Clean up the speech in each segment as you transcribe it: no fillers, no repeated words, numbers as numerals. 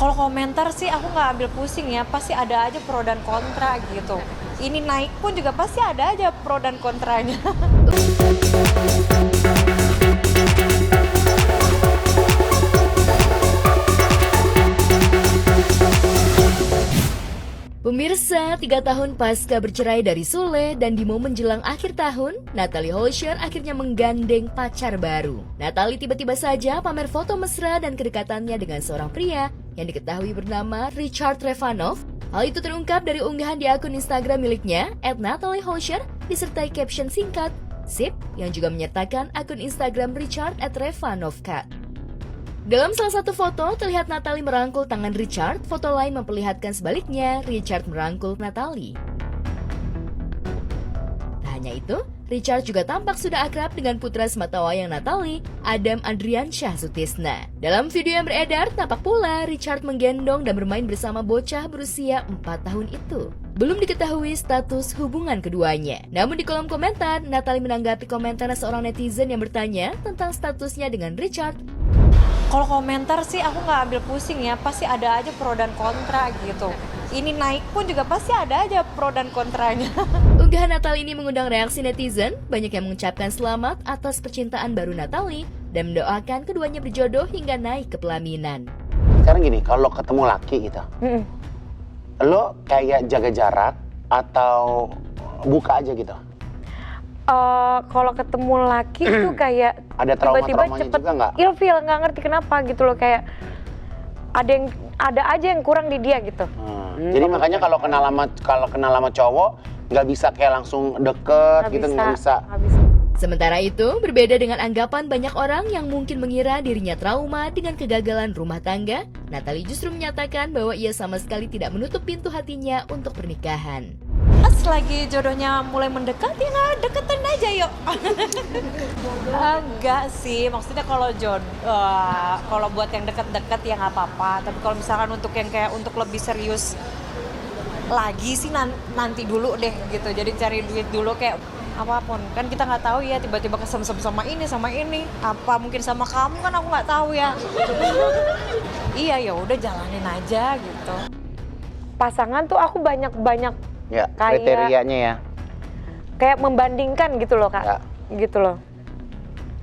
Kalau komentar sih aku nggak ambil pusing ya, pasti ada aja pro dan kontra gitu. Ini naik pun juga pasti ada aja pro dan kontranya. Pemirsa, 3 tahun pasca bercerai dari Sule dan di momen jelang akhir tahun, Natalie Holscher akhirnya menggandeng pacar baru. Natalie tiba-tiba saja pamer foto mesra dan kedekatannya dengan seorang pria yang diketahui bernama Richard Trevanov. Hal itu terungkap dari unggahan di akun Instagram miliknya, @NatalieHolscher, disertai caption singkat, "Sip," yang juga menyertakan akun Instagram Richard @Revanovkat. Dalam salah satu foto, terlihat Natalie merangkul tangan Richard, foto lain memperlihatkan sebaliknya, Richard merangkul Natalie. Tak hanya itu, Richard juga tampak sudah akrab dengan putra sematawayang Natalie, Adam Andriansyah Sutisna. Dalam video yang beredar, tampak pula Richard menggendong dan bermain bersama bocah berusia 4 tahun itu. Belum diketahui status hubungan keduanya. Namun di kolom komentar, Natalie menanggapi komentar seorang netizen yang bertanya tentang statusnya dengan Richard. Kalau komentar sih aku nggak ambil pusing ya, pasti ada aja pro dan kontra gitu. Ini naik pun juga pasti ada aja pro dan kontranya. Unggahan Natalie ini mengundang reaksi netizen, banyak yang mengucapkan selamat atas percintaan baru Natalie dan mendoakan keduanya berjodoh hingga naik ke pelaminan. Sekarang gini, kalau ketemu laki gitu, lo kayak jaga jarak atau buka aja gitu? Kalau ketemu laki tuh kayak Ada tiba-tiba trauma-traumanya cepet juga nggak? ilfeel, nggak ngerti kenapa gitu loh, kayak ada aja yang kurang di dia gitu. Jadi makanya kalau kenal sama cowok nggak bisa kayak langsung deket gitu, nggak bisa. Nggak bisa. Sementara itu, berbeda dengan anggapan banyak orang yang mungkin mengira dirinya trauma dengan kegagalan rumah tangga, Natalie justru menyatakan bahwa ia sama sekali tidak menutup pintu hatinya untuk pernikahan. Pas lagi jodohnya mulai mendekat, ya nggak deketin aja yuk. Enggak sih, maksudnya kalau buat yang deket-deket ya nggak apa-apa. Tapi kalau misalkan untuk yang kayak untuk lebih serius lagi sih nanti dulu deh gitu. Jadi cari duit dulu kayak apapun. Kan kita nggak tahu ya, tiba-tiba kesem-sem sama ini. Apa mungkin sama kamu, kan aku nggak tahu ya. Iya, ya udah jalanin aja gitu. Pasangan tuh aku banyak Ya, kayak kriterianya ya. kayak membandingkan gitu loh, Kak. Ya. Gitu loh.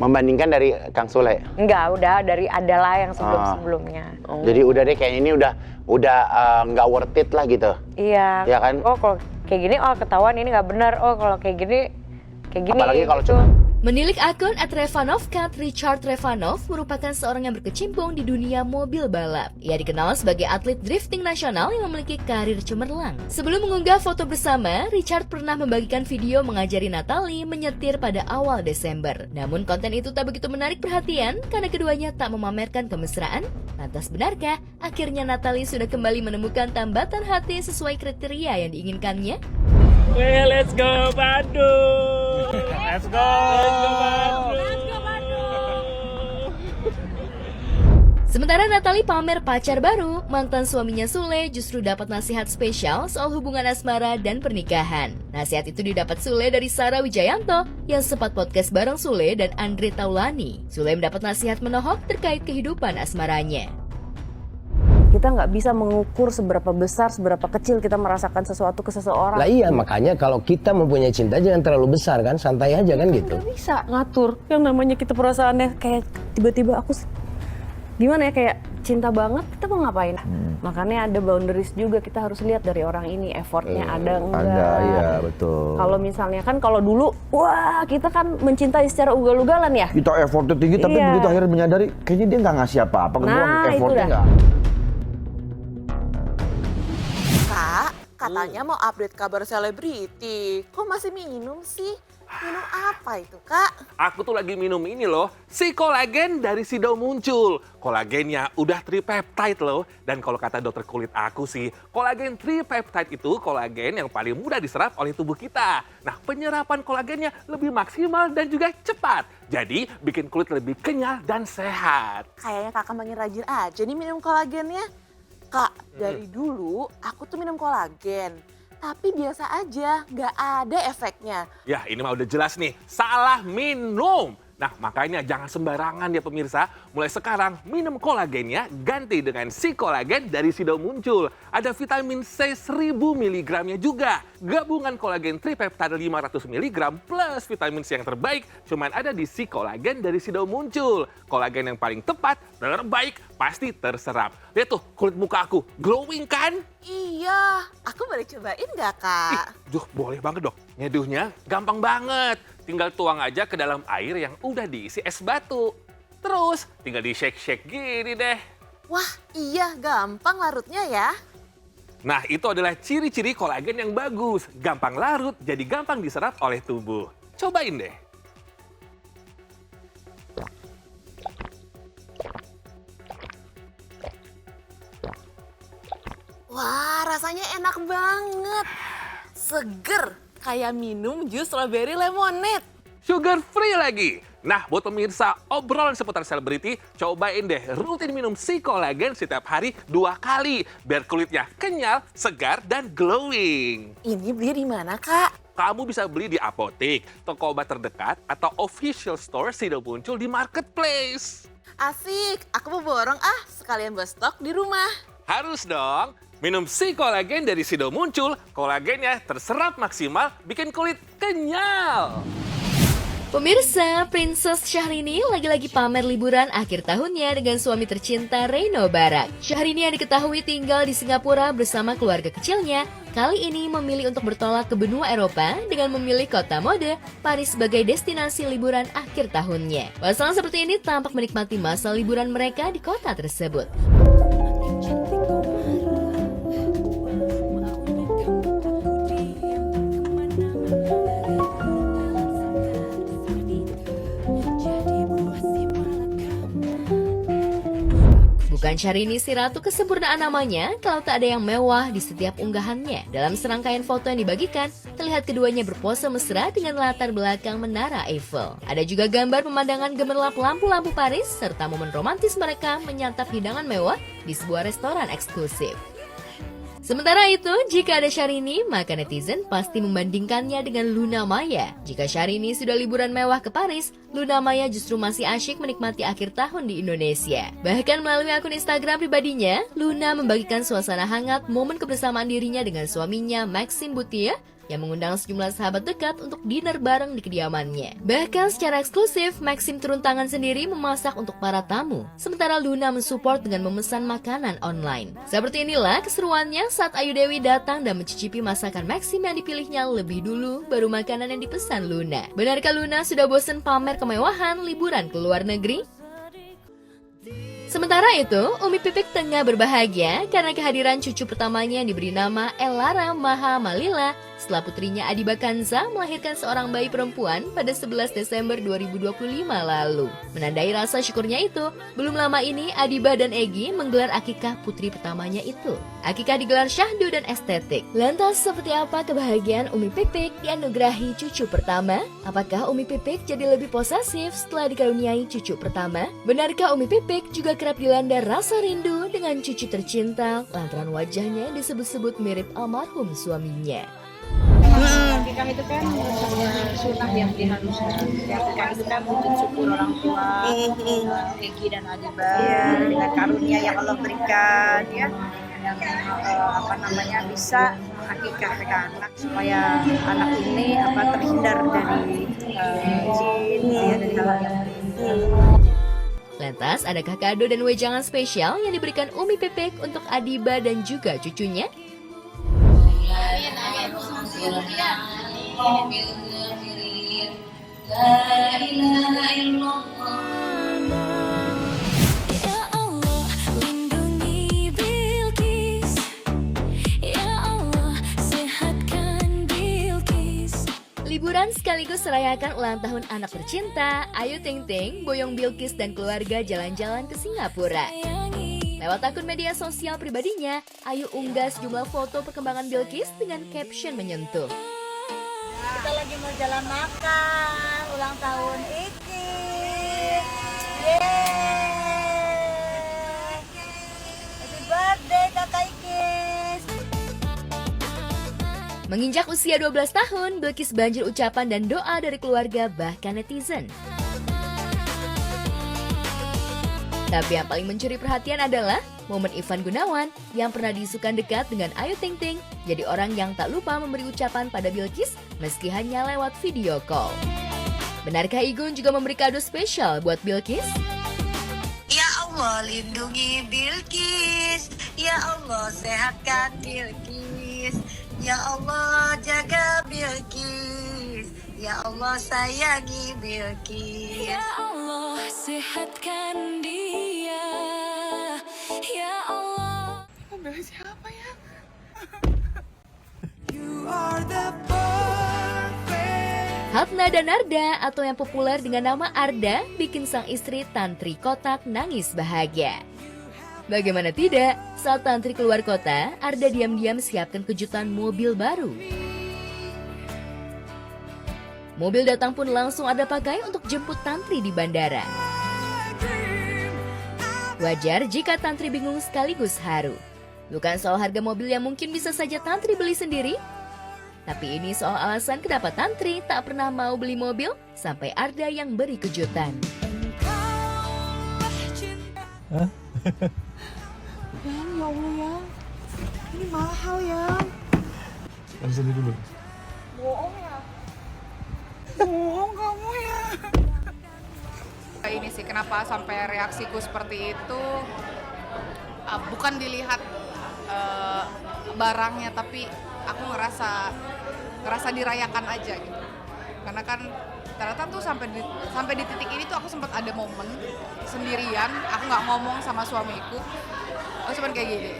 Membandingkan dari Kang Sule. Enggak, udah dari adalah yang sebelum-sebelumnya. Jadi udah deh, kayaknya ini udah nggak worth it lah gitu. Iya. Ya kan? Oh, kalau kayak gini ketahuan ini nggak benar. Oh, kalau kayak gini Apalagi kalau gitu. cuma Menilik akun @Revanovkat, Richard Trevanov merupakan seorang yang berkecimpung di dunia mobil balap. Ia dikenal sebagai atlet drifting nasional yang memiliki karir cemerlang. Sebelum mengunggah foto bersama, Richard pernah membagikan video mengajari Natalie menyetir pada awal Desember. Namun konten itu tak begitu menarik perhatian karena keduanya tak memamerkan kemesraan. Lantas benarkah akhirnya Natalie sudah kembali menemukan tambatan hati sesuai kriteria yang diinginkannya? Well, let's go Bandung. Let's go Bandung. Sementara Natalie pamer pacar baru, mantan suaminya Sule justru dapat nasihat spesial soal hubungan asmara dan pernikahan. Nasihat itu didapat Sule dari Sarah Wijayanto yang sempat podcast bareng Sule dan Andre Taulani. Sule mendapat nasihat menohok terkait kehidupan asmaranya. Kita nggak bisa mengukur seberapa besar, seberapa kecil kita merasakan sesuatu ke seseorang. Lah iya, makanya kalau kita mempunyai cinta jangan terlalu besar kan, santai aja kan gitu. Nggak bisa ngatur. Yang namanya kita perasaannya kayak tiba-tiba aku gimana ya, kayak cinta banget, kita mau ngapain? Makanya ada boundaries juga, kita harus lihat dari orang ini effortnya ada enggak. Ada, iya betul. Kalau misalnya kan kalau dulu, wah kita kan mencintai secara ugal-ugalan ya. Kita effortnya tinggi, tapi Iya. begitu akhirnya menyadari, kayaknya dia nggak ngasih apa-apa ke gua, Nah, itu effortnya dah. nggak. Kak, katanya mau update kabar selebriti. Kok masih minum sih? Minum apa itu, Kak? Aku tuh lagi minum ini loh, si kolagen dari Sido Muncul. Kolagennya udah tripeptide loh. Dan kalau kata dokter kulit aku sih, kolagen tripeptide itu kolagen yang paling mudah diserap oleh tubuh kita. Nah, penyerapan kolagennya lebih maksimal dan juga cepat. Jadi, bikin kulit lebih kenyal dan sehat. Kayaknya kakak makin rajin aja nih minum kolagennya. Kak, dari dulu aku tuh minum kolagen. Tapi biasa aja, nggak ada efeknya. Ya, ini mah udah jelas nih, salah minum. Nah, makanya jangan sembarangan ya pemirsa. Mulai sekarang minum kolagennya ganti dengan si kolagen dari Sido Muncul. Ada vitamin C 1000 mg-nya juga. Gabungan kolagen tripeptide 500 mg plus vitamin C yang terbaik cuman ada di si kolagen dari Sido Muncul. Kolagen yang paling tepat, terbaik, pasti terserap. Lihat tuh kulit muka aku, glowing kan? Iya, aku boleh cobain nggak, Kak? Boleh banget dong. Nyeduhnya gampang banget. Tinggal tuang aja ke dalam air yang udah diisi es batu. Terus tinggal di-shake-shake gini deh. Wah, iya, gampang larutnya ya. Nah, itu adalah ciri-ciri kolagen yang bagus. Gampang larut, jadi gampang diserap oleh tubuh. Cobain deh. Wah, rasanya enak banget. Seger, kayak minum jus strawberry lemonade. Sugar free lagi. Nah, buat pemirsa obrolan seputar selebriti, cobain deh rutin minum si kolagen setiap hari 2 kali. Biar kulitnya kenyal, segar, dan glowing. Ini beli di mana, Kak? Kamu bisa beli di apotek, toko obat terdekat, atau official store Sido Muncul di marketplace. Asik, aku mau borong sekalian buat stok di rumah. Harus dong. Minum si kolagen dari Sido Muncul, kolagennya terserap maksimal, bikin kulit kenyal. Pemirsa, Princess Syahrini lagi-lagi pamer liburan akhir tahunnya dengan suami tercinta Reno Barak. Syahrini yang diketahui tinggal di Singapura bersama keluarga kecilnya, kali ini memilih untuk bertolak ke benua Eropa dengan memilih kota mode Paris sebagai destinasi liburan akhir tahunnya. Pasangan seperti ini tampak menikmati masa liburan mereka di kota tersebut. Bukan Syahrini si ratu kesempurnaan namanya kalau tak ada yang mewah di setiap unggahannya. Dalam serangkaian foto yang dibagikan, terlihat keduanya berpose mesra dengan latar belakang Menara Eiffel. Ada juga gambar pemandangan gemerlap lampu-lampu Paris serta momen romantis mereka menyantap hidangan mewah di sebuah restoran eksklusif. Sementara itu, jika ada Syahrini, maka netizen pasti membandingkannya dengan Luna Maya. Jika Syahrini sudah liburan mewah ke Paris, Luna Maya justru masih asyik menikmati akhir tahun di Indonesia. Bahkan melalui akun Instagram pribadinya, Luna membagikan suasana hangat momen kebersamaan dirinya dengan suaminya Maxime Bouthier yang mengundang sejumlah sahabat dekat untuk dinner bareng di kediamannya. Bahkan secara eksklusif, Maxime turun tangan sendiri memasak untuk para tamu, sementara Luna mensupport dengan memesan makanan online. Seperti inilah keseruannya saat Ayu Dewi datang dan mencicipi masakan Maxime yang dipilihnya lebih dulu, baru makanan yang dipesan Luna. Benarkah Luna sudah bosan pamer kemewahan liburan ke luar negeri? Sementara itu, Umi Pipik tengah berbahagia karena kehadiran cucu pertamanya yang diberi nama Elara Maha Malila setelah putrinya Adiba Kanza melahirkan seorang bayi perempuan pada 11 Desember 2025 lalu. Menandai rasa syukurnya itu, belum lama ini Adiba dan Egy menggelar akikah putri pertamanya itu. Akikah digelar syahdu dan estetik. Lantas seperti apa kebahagiaan Umi Pipik dianugerahi cucu pertama? Apakah Umi Pipik jadi lebih posesif setelah dikaruniai cucu pertama? Benarkah Umi Pipik juga kerap dilanda rasa rindu dengan cucu tercinta lantaran wajahnya disebut-sebut mirip almarhum suaminya? Akikah itu kan sebuah sunnah yang diharuskan. Akikah itu kan wujud syukur orang tua, Egy dan Adiba dengan karunia yang Allah berikan, ya, yang bisa akikahkan anak supaya anak ini terhindar dari jin, dari hal yang Lantas, adakah kado dan wejangan spesial yang diberikan Umi Pipik untuk Adiba dan juga cucunya? Liburan sekaligus merayakan ulang tahun anak tercinta, Ayu Ting Ting, boyong Bilkis dan keluarga jalan-jalan ke Singapura. Lewat akun media sosial pribadinya, Ayu unggah sejumlah foto perkembangan Bilkis dengan caption menyentuh. Kita lagi mau jalan makan ulang tahun Iki. Yeay! Happy birthday Kakak Ikis. Menginjak usia 12 tahun, Bilkis banjir ucapan dan doa dari keluarga bahkan netizen. Tapi yang paling mencuri perhatian adalah momen Ivan Gunawan yang pernah diisukan dekat dengan Ayu Ting Ting jadi orang yang tak lupa memberi ucapan pada Bilqis meski hanya lewat video call. Benarkah Igun juga memberi kado spesial buat Bilqis? Ya Allah lindungi Bilqis, ya Allah sehatkan Bilqis, ya Allah jaga Bilqis, ya Allah sayangi Bilqis. Ya Allah sehatkan dia, ya Allah. Mobil siapa ya? You are the perfect. Hatna dan Arda atau yang populer dengan nama Arda bikin sang istri Tantri Kotak nangis bahagia. Bagaimana tidak, saat Tantri keluar kota, Arda diam-diam siapkan kejutan mobil baru. Mobil datang pun langsung Arda pakai untuk jemput Tantri di bandara. Wajar jika Tantri bingung sekaligus haru. Bukan soal harga mobil yang mungkin bisa saja Tantri beli sendiri, tapi ini soal alasan kenapa Tantri tak pernah mau beli mobil sampai Arda yang beri kejutan. Ya Allah ya, ini mahal ya. Langsung dulu. Bohong ya? Bohong kamu ya. Ini sih kenapa sampai reaksiku seperti itu, bukan dilihat barangnya, tapi aku ngerasa dirayakan aja gitu. Karena kan ternyata tuh sampai di titik ini tuh aku sempat ada momen sendirian, aku nggak ngomong sama suamiku, aku cuma kayak gini,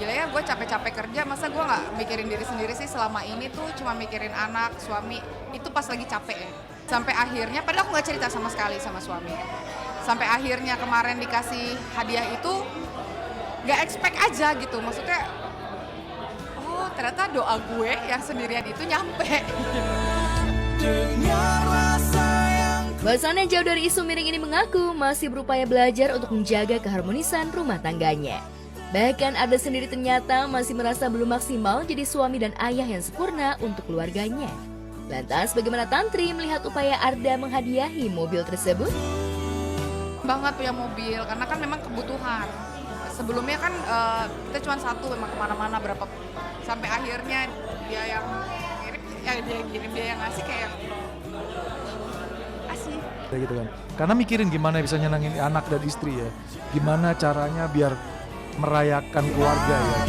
gila ya gue capek-capek kerja, masa gue nggak mikirin diri sendiri sih selama ini tuh cuma mikirin anak, suami, itu pas lagi capek ya. Sampai akhirnya, padahal aku nggak cerita sama sekali sama suami. Sampai akhirnya kemarin dikasih hadiah itu, nggak expect aja gitu, maksudnya, oh ternyata doa gue yang sendirian itu nyampe. Pasangan yang jauh dari isu miring ini mengaku masih berupaya belajar untuk menjaga keharmonisan rumah tangganya. Bahkan Arda sendiri ternyata masih merasa belum maksimal jadi suami dan ayah yang sempurna untuk keluarganya. Lantas bagaimana Tantri melihat upaya Arda menghadiahi mobil tersebut? Banget punya mobil, karena kan memang kebutuhan. Sebelumnya kan kita cuma satu memang kemana-mana berapa, sampai akhirnya dia yang ngirim, dia yang ngasih kayak asih. Gitu kan. Karena mikirin gimana bisa nyenangin anak dan istri ya. Gimana caranya biar merayakan keluarga ya.